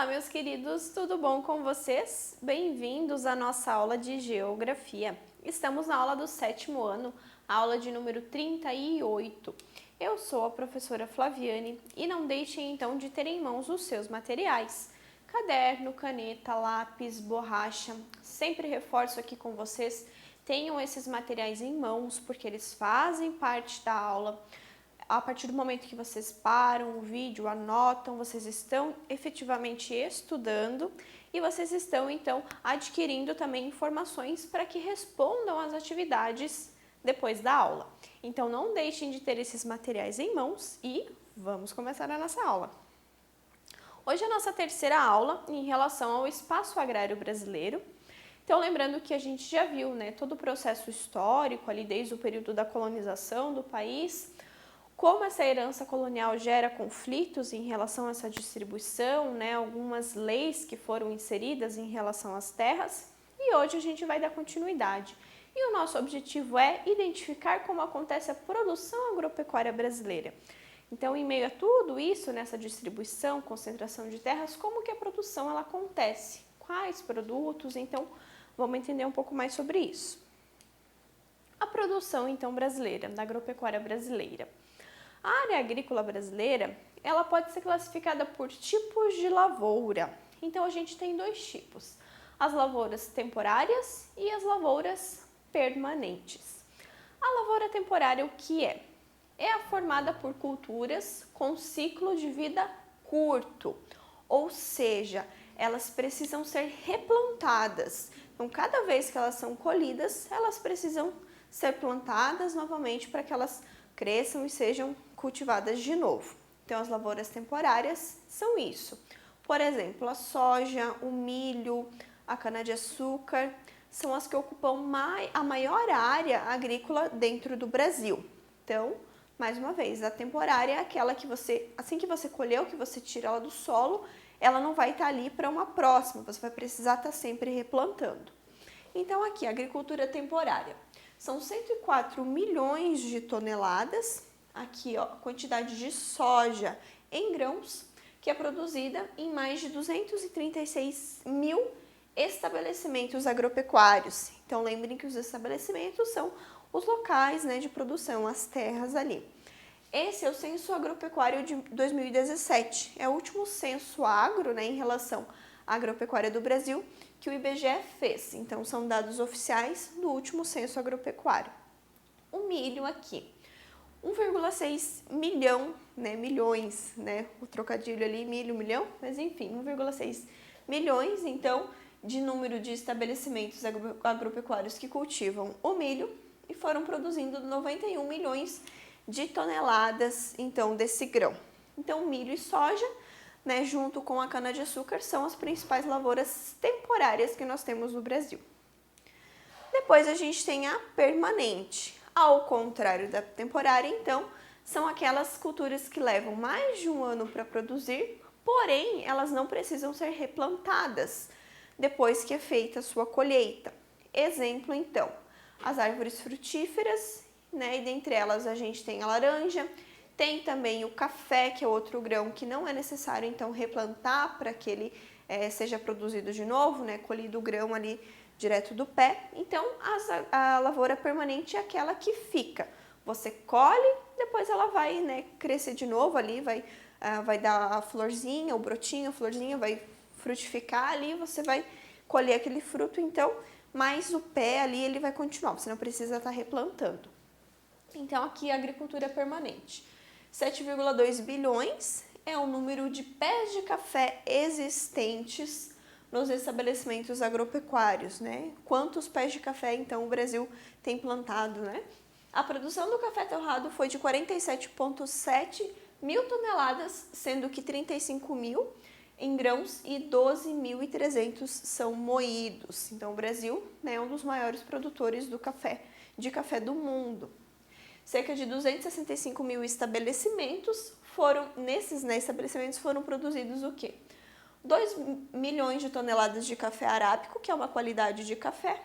Olá, meus queridos, tudo bom com vocês? Bem-vindos à nossa aula de Geografia. Estamos na aula do 7º ano, aula de número 38. Eu sou a professora Flaviane e não deixem então de ter em mãos os seus materiais. Caderno, caneta, lápis, borracha. Sempre reforço aqui com vocês, tenham esses materiais em mãos porque eles fazem parte da aula. A partir do momento que vocês param o vídeo, anotam, vocês estão efetivamente estudando e vocês estão então adquirindo também informações para que respondam às atividades depois da aula. Então não deixem de ter esses materiais em mãos e vamos começar a nossa aula. Hoje é a nossa terceira aula em relação ao espaço agrário brasileiro. Então lembrando que a gente já viu, né, todo o processo histórico ali desde o período da colonização do país, como essa herança colonial gera conflitos em relação a essa distribuição, né, algumas leis que foram inseridas em relação às terras, e hoje a gente vai dar continuidade. E o nosso objetivo é identificar como acontece a produção agropecuária brasileira. Então, em meio a tudo isso, nessa distribuição, concentração de terras, como que a produção ela acontece? Quais produtos? Então, vamos entender um pouco mais sobre isso. A produção, então, brasileira, da agropecuária brasileira. A área agrícola brasileira, ela pode ser classificada por tipos de lavoura. Então, a gente tem dois tipos, as lavouras temporárias e as lavouras permanentes. A lavoura temporária, o que é? É a formada por culturas com ciclo de vida curto, ou seja, elas precisam ser replantadas. Então, cada vez que elas são colhidas, elas precisam ser plantadas novamente para que elas cresçam e sejam cultivadas de novo. Então, as lavouras temporárias são isso. Por exemplo, a soja, o milho, a cana-de-açúcar são as que ocupam a maior área agrícola dentro do Brasil. Então, mais uma vez, a temporária é aquela que você, assim que você colheu, que você tira ela do solo, ela não vai estar ali para uma próxima, você vai precisar estar sempre replantando. Então, aqui, a agricultura temporária. São 104 milhões de toneladas, aqui ó, a quantidade de soja em grãos, que é produzida em mais de 236 mil estabelecimentos agropecuários. Então lembrem que os estabelecimentos são os locais, né, de produção, as terras ali. Esse é o Censo Agropecuário de 2017, é o último censo agro, né, em relação à agropecuária do Brasil, que o IBGE fez. Então, são dados oficiais do último censo agropecuário. O milho aqui, 1,6 milhão, né, milhões, né, o trocadilho ali, milho, milhão, mas enfim, 1,6 milhões, então, de número de estabelecimentos agropecuários que cultivam o milho e foram produzindo 91 milhões de toneladas, então, desse grão. Então, milho e soja, né, junto com a cana-de-açúcar, são as principais lavouras temporárias que nós temos no Brasil. Depois a gente tem a permanente. Ao contrário da temporária, então, são aquelas culturas que levam mais de um ano para produzir, porém, elas não precisam ser replantadas depois que é feita a sua colheita. Exemplo, então, as árvores frutíferas, né, e dentre elas a gente tem a laranja, tem também o café, que é outro grão que não é necessário, então, replantar para que ele seja produzido de novo, né? Colhido o grão ali direto do pé. Então, a lavoura permanente é aquela que fica. Você colhe, depois ela vai, né, crescer de novo ali, vai dar a florzinha, o brotinho, a florzinha vai frutificar ali, você vai colher aquele fruto, então, mas o pé ali ele vai continuar, você não precisa estar replantando. Então, aqui a agricultura permanente. 7,2 bilhões é o número de pés de café existentes nos estabelecimentos agropecuários, né? Quantos pés de café, então, o Brasil tem plantado, né? A produção do café torrado foi de 47,7 mil toneladas, sendo que 35 mil em grãos e 12.300 são moídos. Então, o Brasil, né, é um dos maiores produtores de café do mundo. Cerca de 265 mil estabelecimentos estabelecimentos foram produzidos o quê? 2 milhões de toneladas de café arábico, que é uma qualidade de café,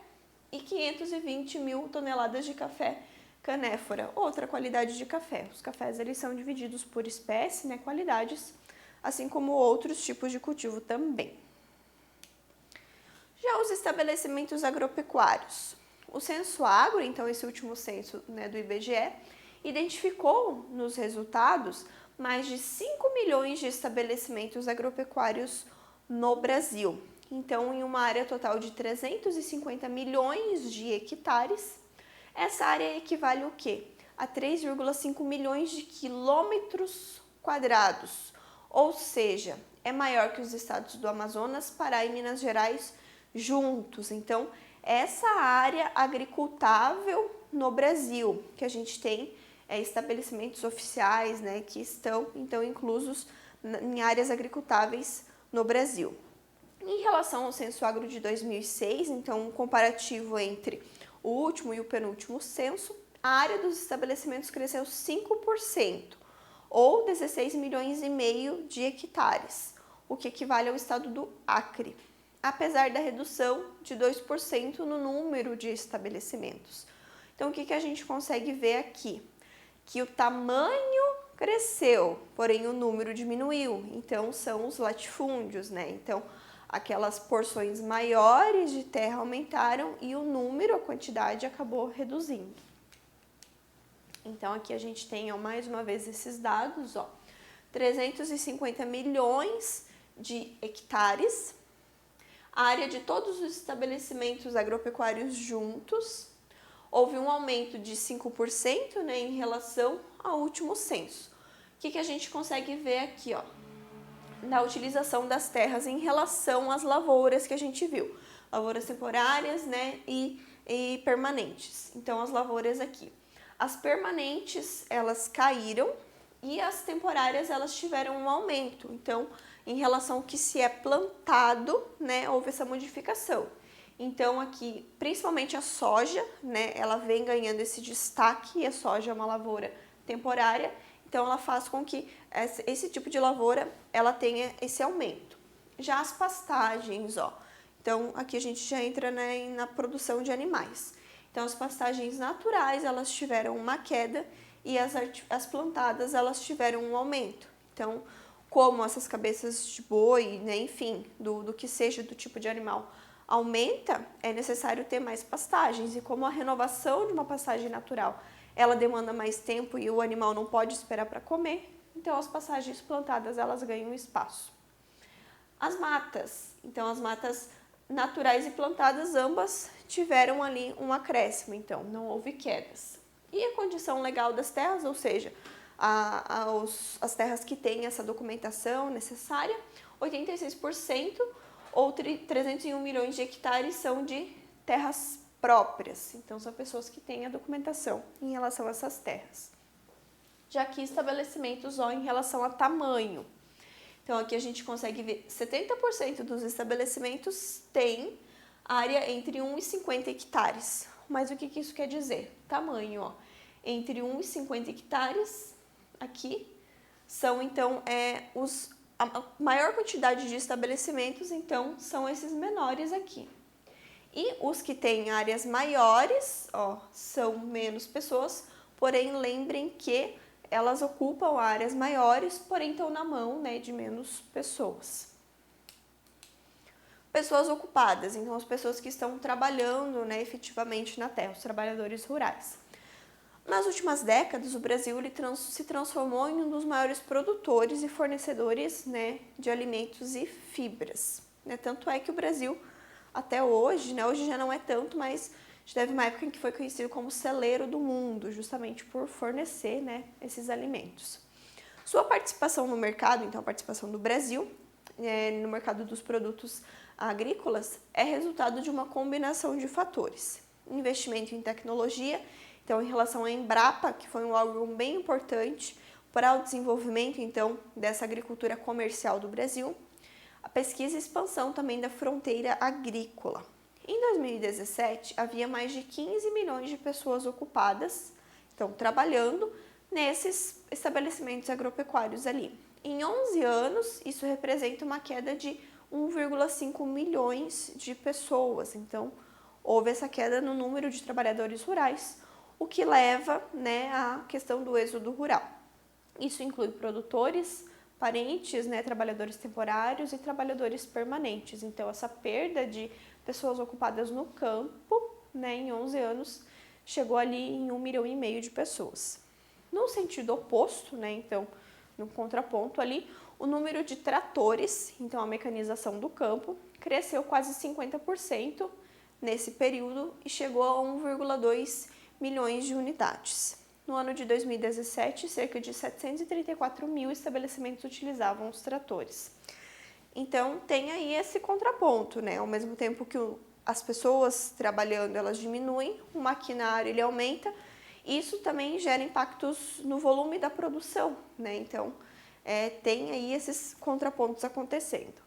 e 520 mil toneladas de café canéfora, outra qualidade de café. Os cafés eles são divididos por espécie, né, qualidades, assim como outros tipos de cultivo também. Já os estabelecimentos agropecuários. O Censo Agro, então esse último censo, né, do IBGE, identificou nos resultados mais de 5 milhões de estabelecimentos agropecuários no Brasil. Então, em uma área total de 350 milhões de hectares, essa área equivale ao quê? A 3,5 milhões de quilômetros quadrados, ou seja, é maior que os estados do Amazonas, Pará e Minas Gerais juntos. Então, essa área agricultável no Brasil, que a gente tem estabelecimentos oficiais, né, que estão então inclusos em áreas agricultáveis no Brasil. Em relação ao Censo Agro de 2006, então um comparativo entre o último e o penúltimo censo, a área dos estabelecimentos cresceu 5%, ou 16 milhões e meio de hectares, o que equivale ao estado do Acre, apesar da redução de 2% no número de estabelecimentos. Então, o que a gente consegue ver aqui? Que o tamanho cresceu, porém o número diminuiu. Então, são os latifúndios, né? Então, aquelas porções maiores de terra aumentaram e o número, a quantidade, acabou reduzindo. Então, aqui a gente tem, ó, mais uma vez esses dados, ó, 350 milhões de hectares, a área de todos os estabelecimentos agropecuários juntos, houve um aumento de 5%, né, em relação ao último censo. O que a gente consegue ver aqui, ó, na utilização das terras em relação às lavouras que a gente viu, lavouras temporárias, né, e permanentes. Então, as lavouras aqui. As permanentes, elas caíram e as temporárias, elas tiveram um aumento. Então, em relação ao que se é plantado, né, houve essa modificação. Então, aqui, principalmente a soja, né, ela vem ganhando esse destaque, e a soja é uma lavoura temporária, então ela faz com que esse tipo de lavoura, ela tenha esse aumento. Já as pastagens, ó, então aqui a gente já entra, né, na produção de animais. Então, as pastagens naturais, elas tiveram uma queda e as plantadas, elas tiveram um aumento. Então, como essas cabeças de boi, né, enfim, do que seja do tipo de animal, aumenta, é necessário ter mais pastagens. E como a renovação de uma pastagem natural, ela demanda mais tempo e o animal não pode esperar para comer, então as pastagens plantadas, elas ganham espaço. As matas, então as matas naturais e plantadas, ambas tiveram ali um acréscimo, então não houve quedas. E a condição legal das terras, ou seja, as terras que têm essa documentação necessária, 86%, ou 301 milhões de hectares são de terras próprias. Então, são pessoas que têm a documentação em relação a essas terras. Já aqui, estabelecimentos em relação a tamanho. Então, aqui a gente consegue ver 70% dos estabelecimentos têm área entre 1 e 50 hectares. Mas o que isso quer dizer? Tamanho, ó. Entre 1 e 50 hectares, aqui, são, então, a maior quantidade de estabelecimentos, então, são esses menores aqui. E os que têm áreas maiores, ó, são menos pessoas, porém, lembrem que elas ocupam áreas maiores, porém estão na mão, né, de menos pessoas. Pessoas ocupadas, então as pessoas que estão trabalhando, né, efetivamente na terra, os trabalhadores rurais. Nas últimas décadas, o Brasil se transformou em um dos maiores produtores e fornecedores, né, de alimentos e fibras. Né? Tanto é que o Brasil, até hoje, né, hoje já não é tanto, mas teve uma época em que foi conhecido como celeiro do mundo, justamente por fornecer, né, esses alimentos. Sua participação no mercado, então a participação do Brasil no mercado dos produtos agrícolas, é resultado de uma combinação de fatores. Investimento em tecnologia, então em relação à Embrapa, que foi um órgão bem importante para o desenvolvimento então dessa agricultura comercial do Brasil, a pesquisa e expansão também da fronteira agrícola. Em 2017, havia mais de 15 milhões de pessoas ocupadas, então trabalhando nesses estabelecimentos agropecuários ali. Em 11 anos, isso representa uma queda de 1,5 milhões de pessoas. Então, houve essa queda no número de trabalhadores rurais, o que leva, né, à questão do êxodo rural. Isso inclui produtores, parentes, né, trabalhadores temporários e trabalhadores permanentes. Então, essa perda de pessoas ocupadas no campo, né, em 11 anos, chegou ali em 1,5 milhão de pessoas. No sentido oposto, né, então, no contraponto ali, o número de tratores, então a mecanização do campo, cresceu quase 50% nesse período e chegou a 1,2 milhões de unidades. No ano de 2017, cerca de 734 mil estabelecimentos utilizavam os tratores. Então, tem aí esse contraponto, né? Ao mesmo tempo que as pessoas trabalhando, elas diminuem, o maquinário, ele aumenta, isso também gera impactos no volume da produção, né? Então, tem aí esses contrapontos acontecendo.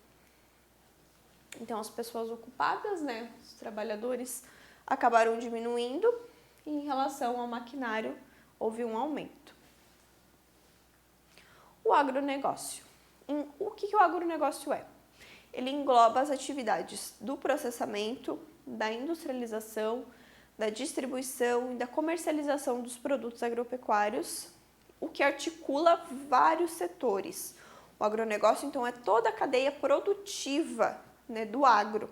Então, as pessoas ocupadas, né? Os trabalhadores acabaram diminuindo e em relação ao maquinário, houve um aumento. O agronegócio. O que o agronegócio é? Ele engloba as atividades do processamento, da industrialização, da distribuição e da comercialização dos produtos agropecuários, o que articula vários setores. O agronegócio, então, é toda a cadeia produtiva, né, do agro.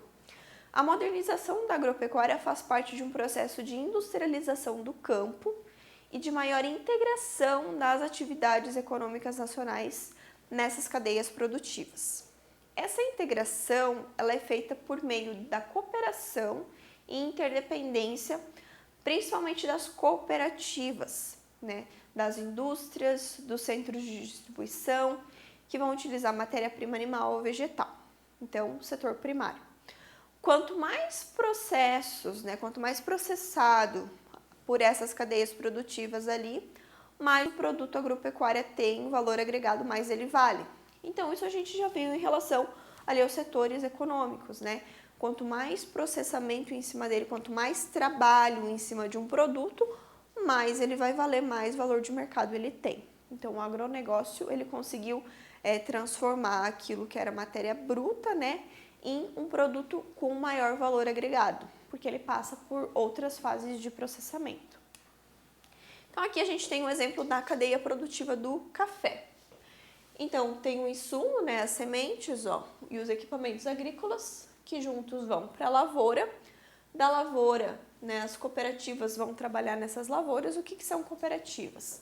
A modernização da agropecuária faz parte de um processo de industrialização do campo e de maior integração das atividades econômicas nacionais nessas cadeias produtivas. Essa integração ela é feita por meio da cooperação e interdependência, principalmente das cooperativas, né, das indústrias, dos centros de distribuição, que vão utilizar matéria-prima animal ou vegetal. Então, o setor primário. Quanto mais processos, né, quanto mais processado por essas cadeias produtivas ali, mais o produto agropecuário tem valor agregado, mais ele vale. Então, isso a gente já viu em relação ali aos setores econômicos, né? Quanto mais processamento em cima dele, quanto mais trabalho em cima de um produto, mais ele vai valer, mais valor de mercado ele tem. Então, o agronegócio, ele conseguiu transformar aquilo que era matéria bruta, né, em um produto com maior valor agregado, porque ele passa por outras fases de processamento. Então, aqui a gente tem um exemplo da cadeia produtiva do café. Então, tem o insumo, né, as sementes, e os equipamentos agrícolas, que juntos vão para a lavoura. Da lavoura, né, as cooperativas vão trabalhar nessas lavouras. O que são cooperativas?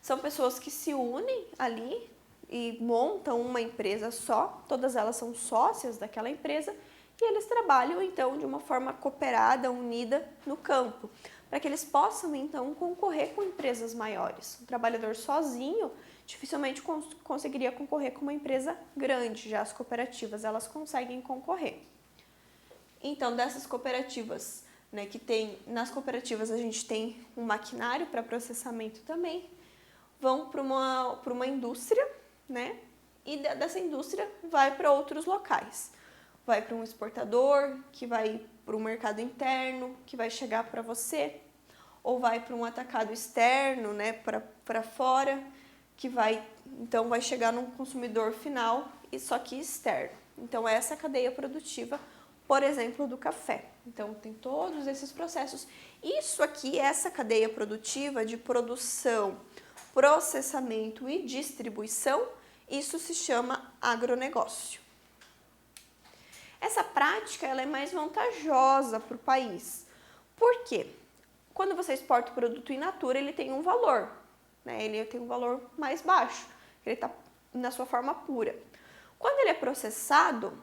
São pessoas que se unem ali e montam uma empresa só, todas elas são sócias daquela empresa, e eles trabalham, então, de uma forma cooperada, unida no campo, para que eles possam, então, concorrer com empresas maiores. Um trabalhador sozinho dificilmente conseguiria concorrer com uma empresa grande, já as cooperativas, elas conseguem concorrer. Então, dessas cooperativas, né, nas cooperativas a gente tem um maquinário para processamento também, vão para uma indústria, né, e dessa indústria vai para outros locais. Vai para um exportador, que vai para o mercado interno, que vai chegar para você, ou vai para um atacado externo, né, para fora, que então vai chegar num consumidor final, e só que externo. Então, essa cadeia produtiva, por exemplo, do café. Então, tem todos esses processos. Isso aqui, essa cadeia produtiva de produção, processamento e distribuição, isso se chama agronegócio. Essa prática ela é mais vantajosa para o país. Por quê? Quando você exporta o produto in natura, ele tem um valor, né? Ele tem um valor mais baixo, ele está na sua forma pura. Quando ele é processado,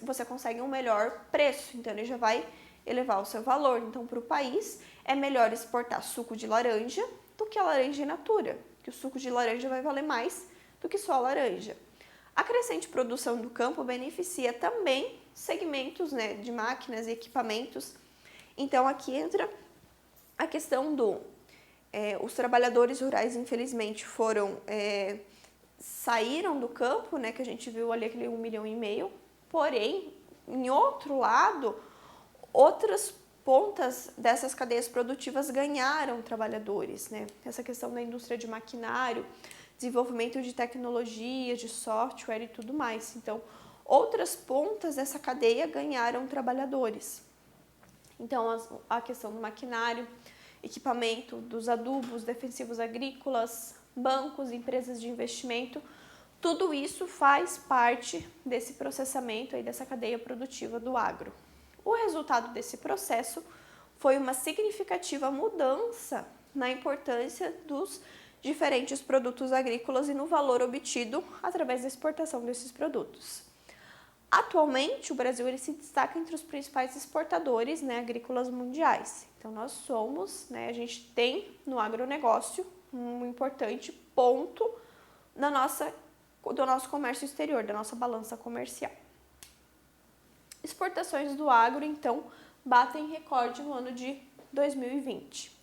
você consegue um melhor preço, então ele já vai elevar o seu valor. Então, para o país, é melhor exportar suco de laranja do que a laranja in natura, porque o suco de laranja vai valer mais do que só a laranja. A crescente produção do campo beneficia também segmentos, né, de máquinas e equipamentos. Então, aqui entra a questão os trabalhadores rurais, infelizmente, saíram do campo, né, que a gente viu ali aquele 1,5 milhão, porém, em outro lado, outras pontas dessas cadeias produtivas ganharam trabalhadores, né? Essa questão da indústria de maquinário, desenvolvimento de tecnologia, de software e tudo mais. Então, outras pontas dessa cadeia ganharam trabalhadores. Então, a questão do maquinário, equipamento, dos adubos, defensivos agrícolas, bancos, empresas de investimento, Tudo isso faz parte desse processamento aí, dessa cadeia produtiva do agro. O resultado desse processo foi uma significativa mudança na importância dos diferentes produtos agrícolas e no valor obtido através da exportação desses produtos. Atualmente, o Brasil ele se destaca entre os principais exportadores, né, agrícolas mundiais. Então, nós somos, né, a gente tem no agronegócio um importante ponto do nosso comércio exterior, da nossa balança comercial. Exportações do agro, então, batem recorde no ano de 2020.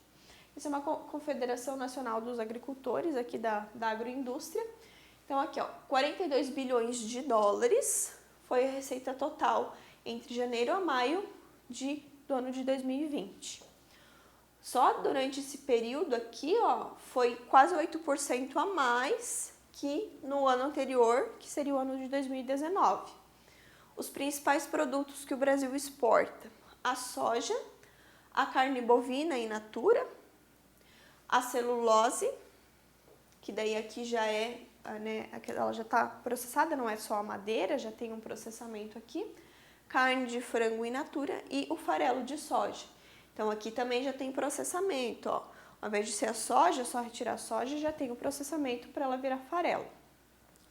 Isso é uma Confederação Nacional dos Agricultores aqui da agroindústria. Então, aqui, ó, 42 bilhões de dólares foi a receita total entre janeiro a maio do ano de 2020. Só durante esse período aqui, ó, foi quase 8% a mais que no ano anterior, que seria o ano de 2019. Os principais produtos que o Brasil exporta: a soja, a carne bovina in natura, a celulose, que daí aqui já é, né, ela já está processada, não é só a madeira, já tem um processamento aqui, carne de frango in natura e o farelo de soja. Então aqui também já tem processamento, ó. Ao invés de ser a soja, só retirar a soja, já tem o processamento para ela virar farelo.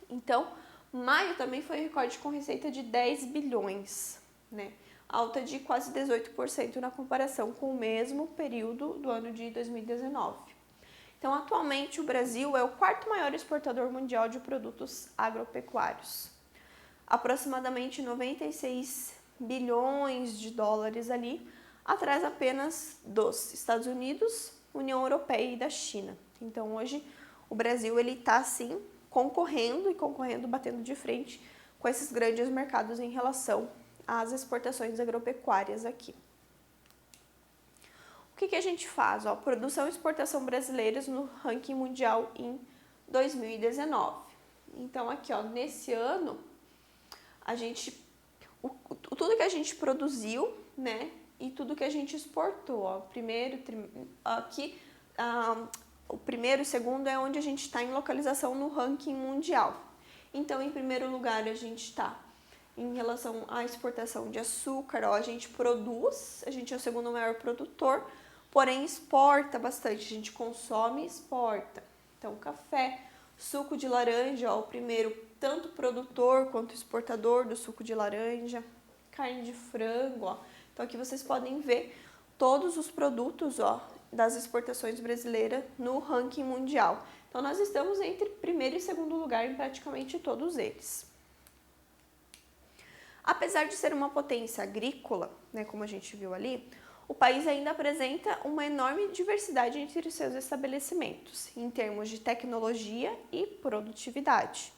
Então, maio também foi recorde com receita de 10 bilhões, né? Alta de quase 18% na comparação com o mesmo período do ano de 2019. Então, atualmente, o Brasil é o quarto maior exportador mundial de produtos agropecuários. Aproximadamente 96 bilhões de dólares ali, atrás apenas dos Estados Unidos, União Europeia e da China. Então, hoje, o Brasil está, sim, concorrendo, batendo de frente com esses grandes mercados em relação às exportações agropecuárias aqui. O que a gente faz? Ó, produção e exportação brasileiras no ranking mundial em 2019. Então, aqui, ó, nesse ano, tudo que a gente produziu, né, e tudo que a gente exportou, ó, o primeiro e segundo é onde a gente está em localização no ranking mundial. Então, em primeiro lugar, a gente está em relação à exportação de açúcar, ó, a gente é o segundo maior produtor, porém exporta bastante, a gente consome e exporta. Então, café, suco de laranja, ó, o primeiro tanto produtor quanto exportador do suco de laranja, carne de frango, ó. Então, aqui vocês podem ver todos os produtos, ó, das exportações brasileiras no ranking mundial. Então, nós estamos entre primeiro e segundo lugar em praticamente todos eles. Apesar de ser uma potência agrícola, né, como a gente viu ali, o país ainda apresenta uma enorme diversidade entre os seus estabelecimentos, em termos de tecnologia e produtividade.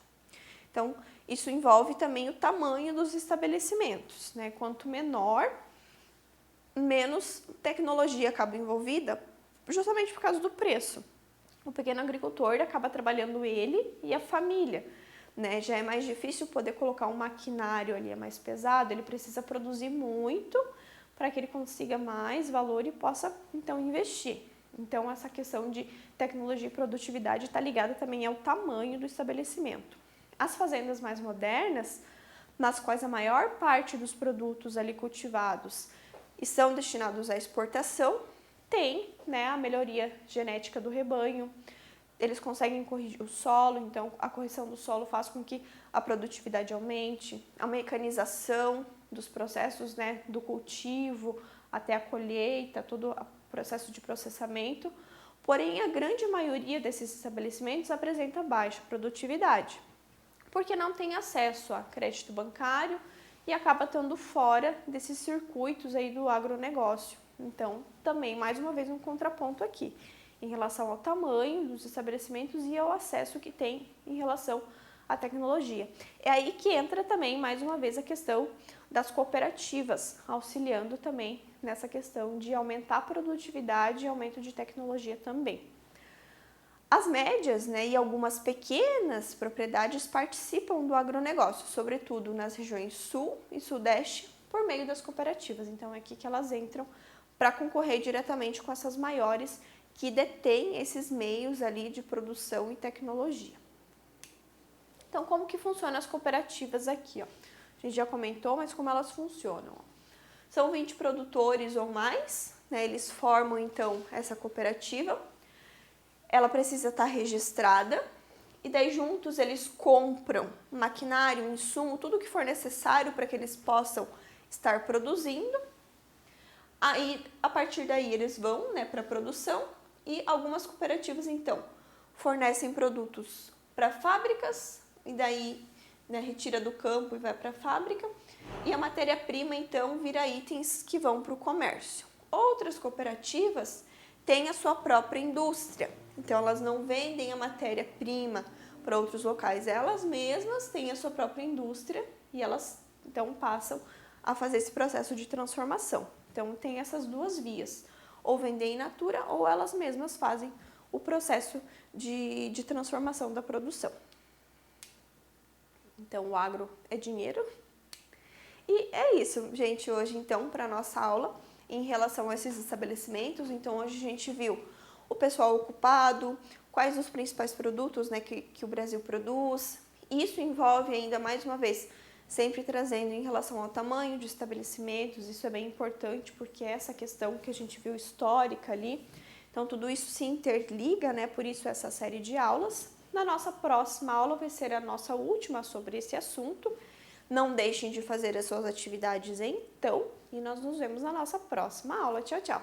Então, isso envolve também o tamanho dos estabelecimentos, né? Quanto menor, menos tecnologia acaba envolvida, justamente por causa do preço. O pequeno agricultor acaba trabalhando ele e a família, né? Já é mais difícil poder colocar um maquinário ali, é mais pesado, ele precisa produzir muito para que ele consiga mais valor e possa, então, investir. Então, essa questão de tecnologia e produtividade está ligada também ao tamanho do estabelecimento. As fazendas mais modernas, nas quais a maior parte dos produtos ali cultivados e são destinados à exportação, tem, né, a melhoria genética do rebanho, eles conseguem corrigir o solo, então a correção do solo faz com que a produtividade aumente, a mecanização dos processos, né, do cultivo até a colheita, todo o processo de processamento. Porém, a grande maioria desses estabelecimentos apresenta baixa produtividade, porque não tem acesso a crédito bancário e acaba estando fora desses circuitos aí do agronegócio. Então, também, mais uma vez, um contraponto aqui, em relação ao tamanho dos estabelecimentos e ao acesso que tem em relação à tecnologia. É aí que entra também, mais uma vez, a questão das cooperativas, auxiliando também nessa questão de aumentar a produtividade e aumento de tecnologia também. As médias, né, e algumas pequenas propriedades participam do agronegócio, sobretudo nas regiões sul e sudeste, por meio das cooperativas. Então, é aqui que elas entram para concorrer diretamente com essas maiores que detêm esses meios ali de produção e tecnologia. Então, como que funcionam as cooperativas aqui, ó? A gente já comentou, mas como elas funcionam? Ó. São 20 produtores ou mais, né? Eles formam, então, essa cooperativa. Ela precisa estar registrada e daí juntos eles compram maquinário, insumo, tudo que for necessário para que eles possam estar produzindo. Aí, a partir daí, eles vão, né, para a produção e algumas cooperativas, então, fornecem produtos para fábricas e daí, né, retira do campo e vai para a fábrica. E a matéria-prima, então, vira itens que vão para o comércio. Outras cooperativas têm a sua própria indústria, então elas não vendem a matéria-prima para outros locais, elas mesmas têm a sua própria indústria e elas, então, passam a fazer esse processo de transformação. Então, tem essas duas vias, ou vender in natura ou elas mesmas fazem o processo de transformação da produção. Então, o agro é dinheiro. E é isso, gente, hoje, então, para a nossa aula em relação a esses estabelecimentos. Então, hoje a gente viu o pessoal ocupado, quais os principais produtos, né, que o Brasil produz. Isso envolve ainda, mais uma vez, sempre trazendo em relação ao tamanho de estabelecimentos, isso é bem importante, porque é essa questão que a gente viu histórica ali. Então, tudo isso se interliga, né, por isso essa série de aulas. Na nossa próxima aula vai ser a nossa última sobre esse assunto. Não deixem de fazer as suas atividades então, e nós nos vemos na nossa próxima aula. Tchau, tchau!